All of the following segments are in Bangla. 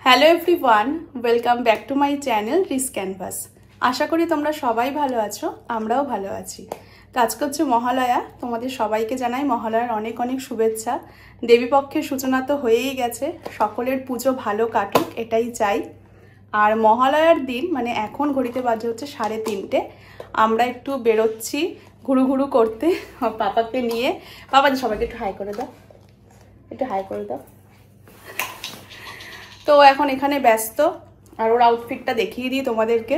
Hello everyone, welcome back to my channel Ria's canvas. আশা করি তোমরা সবাই ভালো আছো, আমরাও ভালো আছি। তো আজকে হচ্ছে মহালয়া, তোমাদের সবাইকে জানাই মহালয়ার অনেক অনেক শুভেচ্ছা। দেবীপক্ষের সূচনা তো হয়েই গেছে, সকলের পুজো ভালো কাটুক এটাই চাই। আর মহালয়ার দিন মানে এখন ঘড়িতে বাজে হচ্ছে 3:30, আমরা একটু বেরোচ্ছি ঘুরু ঘুরু করতে পাপাকে নিয়ে। বাবা সবাইকে একটু হাই করে দাও, একটু হাই করে দাও। তো এখন এখানে ব্যস্ত, আর ওর আউটফিটটা দেখিয়ে দিই তোমাদেরকে।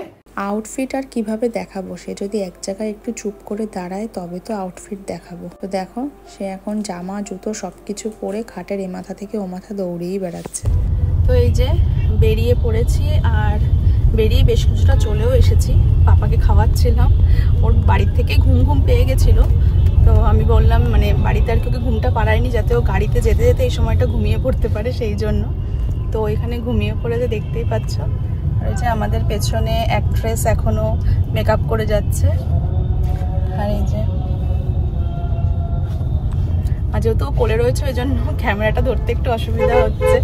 আউটফিট আর কিভাবে দেখাবো, সে যদি এক জায়গায় একটু চুপ করে দাঁড়ায় তবে তো আউটফিট দেখাবো। তো দেখো সে এখন জামা জুতো সবকিছু পরে খাটের এ মাথা থেকে ও মাথা দৌড়েই বেড়াচ্ছে। তো এই যে বেরিয়ে পড়েছি, আর বেরিয়ে বেশ কিছুটা চলেও এসেছি। পাপাকে খাওয়াচ্ছিলাম, ওর বাড়ির থেকে ঘুম ঘুম পেয়ে গেছিলো। তো আমি বললাম মানে বাড়িতে আর কেউ ঘুমটা পাড়ায়নি, যাতে ও গাড়িতে যেতে যেতে এই সময়টা ঘুমিয়ে পড়তে পারে, সেই জন্য। তো এখানে ঘুমিয়ে পড়েছে, দেখতেই পাচ্ছ। আর যে আমাদের পেছনে অ্যাক্ট্রেস এখনো মেকআপ করে যাচ্ছে। আর এই যে যেহেতু কোলে রয়েছে ওই জন্য ক্যামেরাটা ধরতে একটু অসুবিধা হচ্ছে।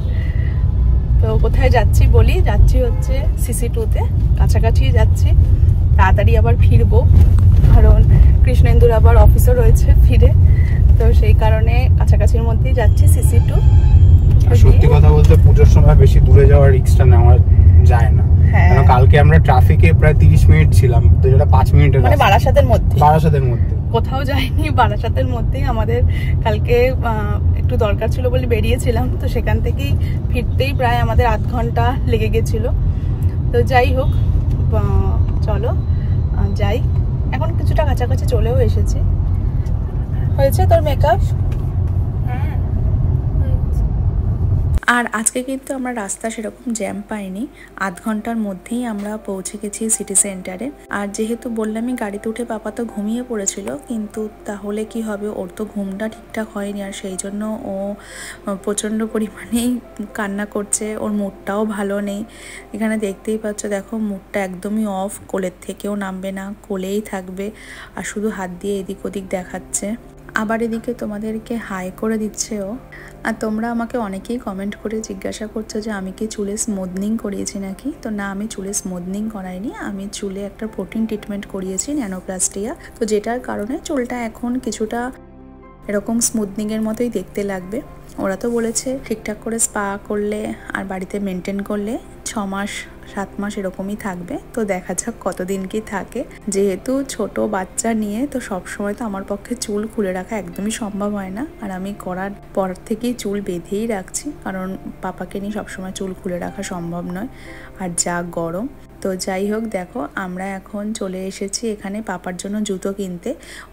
তো কোথায় যাচ্ছি বলি, যাচ্ছি হচ্ছে CC2-তে, কাছাকাছি যাচ্ছি। তাড়াতাড়ি আবার ফিরবো, কারণ কৃষ্ণেন্দুর আবার অফিসও রয়েছে ফিরে। তো সেই কারণে কাছাকাছির মধ্যেই যাচ্ছি, CC2। সত্যি কথা বলতে পুজোর সময় বেশি দূরে যাওয়ার রিস্কটা নেওয়া যায় না, কারণ কালকে আমরা ট্রাফিকে প্রায় 30 মিনিট ছিলাম, তো যেটা 5 মিনিটের মানে বারাসাতের মধ্যে কোথাও যাইনি, বারাসাতের মধ্যেই আমাদের কালকে একটু দরকার ছিল বলে বেরিয়েছিলাম। তো সেখান থেকেই ফিরতেই প্রায় আমাদের আধ ঘন্টা লেগে গেছিল। তো যাই হোক, চলো যাই। এখন কিছুটা কাছাকাছি চলেও এসেছি। হয়েছে তোর মেকআপ? আর আজকে কিন্তু আমরা রাস্তা সেরকম জ্যাম পাইনি, আধ ঘন্টার মধ্যেই আমরা পৌঁছে গেছি সিটি সেন্টারে। আর যেহেতু বললামই গাড়িতে উঠে পাপা তো ঘুমিয়ে পড়েছিল, কিন্তু তাহলে কি হবে, ওর তো ঘুমটা ঠিকঠাক হয়নি, আর সেই জন্য ও প্রচণ্ড পরিমাণেই কান্না করছে, ওর মুডটাও ভালো নেই। এখানে দেখতেই পাচ্ছ, দেখো মুডটা একদমই অফ, কোলের থেকেও নামবে না, কোলেই থাকবে, আর শুধু হাত দিয়ে এদিক ওদিক দেখাচ্ছে। আবার এদিকে তোমাদেরকে হাই করে দিচ্ছে ও। আর তোমরা আমাকে অনেকেই কমেন্ট করে জিজ্ঞাসা করছো যে আমি কি চুলে স্মুথনিং করিয়েছি নাকি। তো না, আমি চুলে স্মুথনিং করাইনি, আমি চুলে একটা প্রোটিন ট্রিটমেন্ট করিয়েছি, ন্যানোপ্লাস্টিয়া। তো যেটার কারণে চুলটা এখন কিছুটা এরকম স্মুথনিংয়ের মতোই দেখতে লাগবে। ওরা তো বলেছে ঠিকঠাক করে স্পা করলে আর বাড়িতে মেনটেন করলে 6 মাস 7 মাস এরকমই থাকবে। তো দেখা যাক কতদিন কি থাকে। যেহেতু ছোট বাচ্চা নিয়ে, তো সবসময় তো আমার পক্ষে চুল খুলে রাখা একদমই সম্ভব হয় না। আর আমি করার পর থেকেই চুল বেঁধেই রাখছি, কারণ পাপাকে নিয়ে সবসময় চুল খুলে রাখা সম্ভব নয়, আর যা গরম। তো যাই হোক, দেখো আমরা এখন চলে এসেছি এখানে পাপার জন্য জুতো কিনতে।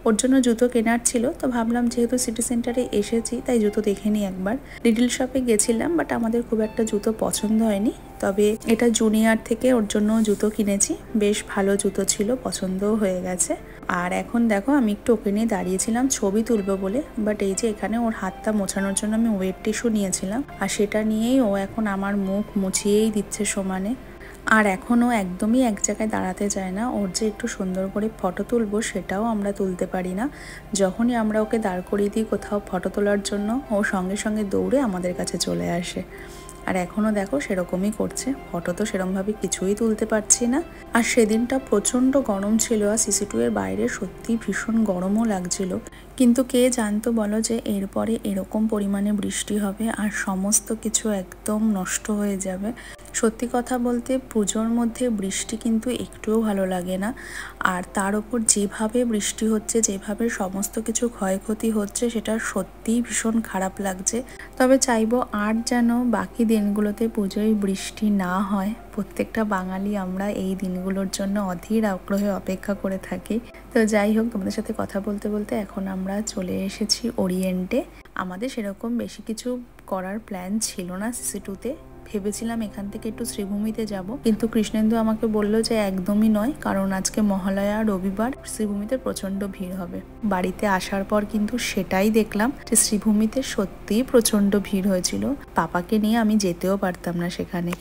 ওর জন্য জুতো কেনার ছিল, তো ভাবলাম যেহেতু সিটি সেন্টারে এসেছি তাই জুতো দেখে নিই একবার। লিটল শপে গেছিলাম, বাট আমাদের খুব একটা জুতো পছন্দ হয়নি। তবে এটা জুনিয়র থেকে ওর জন্য জুতো কিনেছি, বেশ ভালো জুতো ছিল, পছন্দও হয়ে গেছে। আর এখন দেখো আমি একটু ওকে নিয়ে দাঁড়িয়েছিলাম ছবি তুলবো বলে, বাট এই যে এখানে ওর হাতটা মোছানোর জন্য আমি ওয়েট টিস্যু নিয়েছিলাম, আর সেটা নিয়েই ও এখন আমার মুখ মুছিয়েই দিচ্ছে সমানে। আর এখনও একদমই এক জায়গায় দাঁড়াতে চায় না, ওর যে একটু সুন্দর করে ফটো তুলবো সেটাও আমরা তুলতে পারি না। যখনই আমরা ওকে দাঁড় করিয়ে দিই কোথাও ফটো তোলার জন্য, ও সঙ্গে সঙ্গে দৌড়ে আমাদের কাছে চলে আসে। আর এখনও দেখো সেরকমই করছে, ফটো তো সেরকমভাবে কিছুই তুলতে পারছি না। আর সেদিনটা প্রচণ্ড গরম ছিল, আর CC2 এর বাইরে সত্যি ভীষণ গরমও লাগছিল। কিন্তু কে জানতো বলো যে এরপরে এরকম পরিমাণে বৃষ্টি হবে আর সমস্ত কিছু একদম নষ্ট হয়ে যাবে। সত্যি কথা বলতে পুজোর মধ্যে বৃষ্টি কিন্তু একটুও ভালো লাগে না। আর তার উপর যেভাবে বৃষ্টি হচ্ছে, যেভাবে সমস্ত কিছু ক্ষয়ক্ষতি হচ্ছে, সেটা সত্যিই ভীষণ খারাপ লাগছে। তবে চাইবো আর যেন বাকি দিনগুলোতে পুজোয় বৃষ্টি না হয়। প্রত্যেকটা বাঙালি আমরা এই দিনগুলোর জন্য অধীর আগ্রহে অপেক্ষা করে থাকি। তো যাই হোক, তোমাদের সাথে কথা বলতে বলতে এখন আমরা চলে এসেছি ওরিয়েন্টে। আমাদের সেরকম বেশি কিছু করার প্ল্যান ছিল না CC2-তে। ভেবেছিলাম এখান থেকে একটু শ্রীভূমিতে যাব, কিন্তু কৃষ্ণেন্দু আমাকে বলল যে একদমই নয়, কারণ আজকে মহালয়া রবিবার, শ্রীভূমিতে প্রচন্ড ভিড় হবে। বাড়িতে আসার পর কিন্তু সেটাই দেখলাম যে শ্রীভূমিতে সত্যিই প্রচন্ড ভিড় হয়েছিল। পাপাকে নিয়ে আমি যেতেও পারতাম না সেখানে।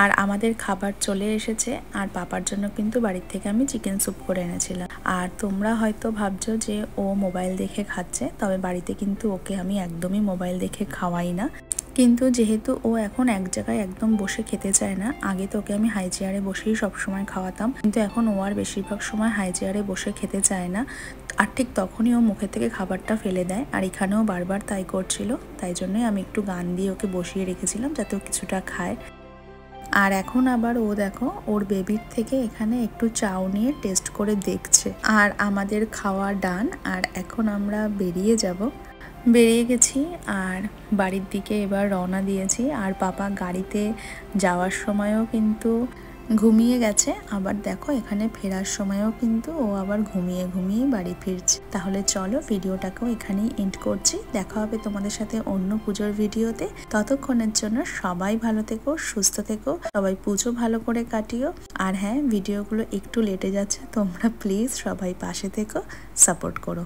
আর আমাদের খাবার চলে এসেছে, আর পাপার জন্য কিন্তু বাড়ির থেকে আমি চিকেন স্যুপ করে এনেছিলাম। আর তোমরা হয়তো ভাবছো যে ও মোবাইল দেখে খাচ্ছে, তবে বাড়িতে কিন্তু ওকে আমি একদমই মোবাইল দেখে খাওয়াই না। কিন্তু যেহেতু ও এখন এক জায়গায় একদম বসে খেতে চায় না, আগে তো ওকে আমি হাই চেয়ারে বসেই সবসময় খাওয়াতাম, কিন্তু এখন ও আর বেশিরভাগ সময় হাই চেয়ারে বসে খেতে চায় না। আর ঠিক তখনই ও মুখের থেকে খাবারটা ফেলে দেয়, আর এখানেও বারবার তাই করছিল। তাই জন্যই আমি একটু গান দিয়ে ওকে বসিয়ে রেখেছিলাম যাতে ও কিছুটা খায়। আর এখন আবার ও দেখো ওর বেবির থেকে এখানে একটু চাউ নিয়ে টেস্ট করে দেখছে। আর আমাদের খাওয়া ডান, আর এখন আমরা বেরিয়ে গেছি আর বাড়ির দিকে এবার রওনা দিয়েছি। আর পাপা গাড়িতে যাওয়ার সময়ও কিন্তু ঘুমিয়ে গেছে, আবার দেখো এখানে ফেরার সময়ও কিন্তু ও আবার ঘুমিয়ে বাড়ি ফিরছে। তাহলে চলো ভিডিওটাকেও এখানেই এন্ড করছি। দেখা হবে তোমাদের সাথে অন্য পুজোর ভিডিওতে। ততক্ষণের জন্য সবাই ভালো থেকো, সুস্থ থেকো, সবাই পুজো ভালো করে কাটিও। আর হ্যাঁ, ভিডিওগুলো একটু লেটে যাচ্ছে, তোমরা প্লিজ সবাই পাশে থেকো, সাপোর্ট করো।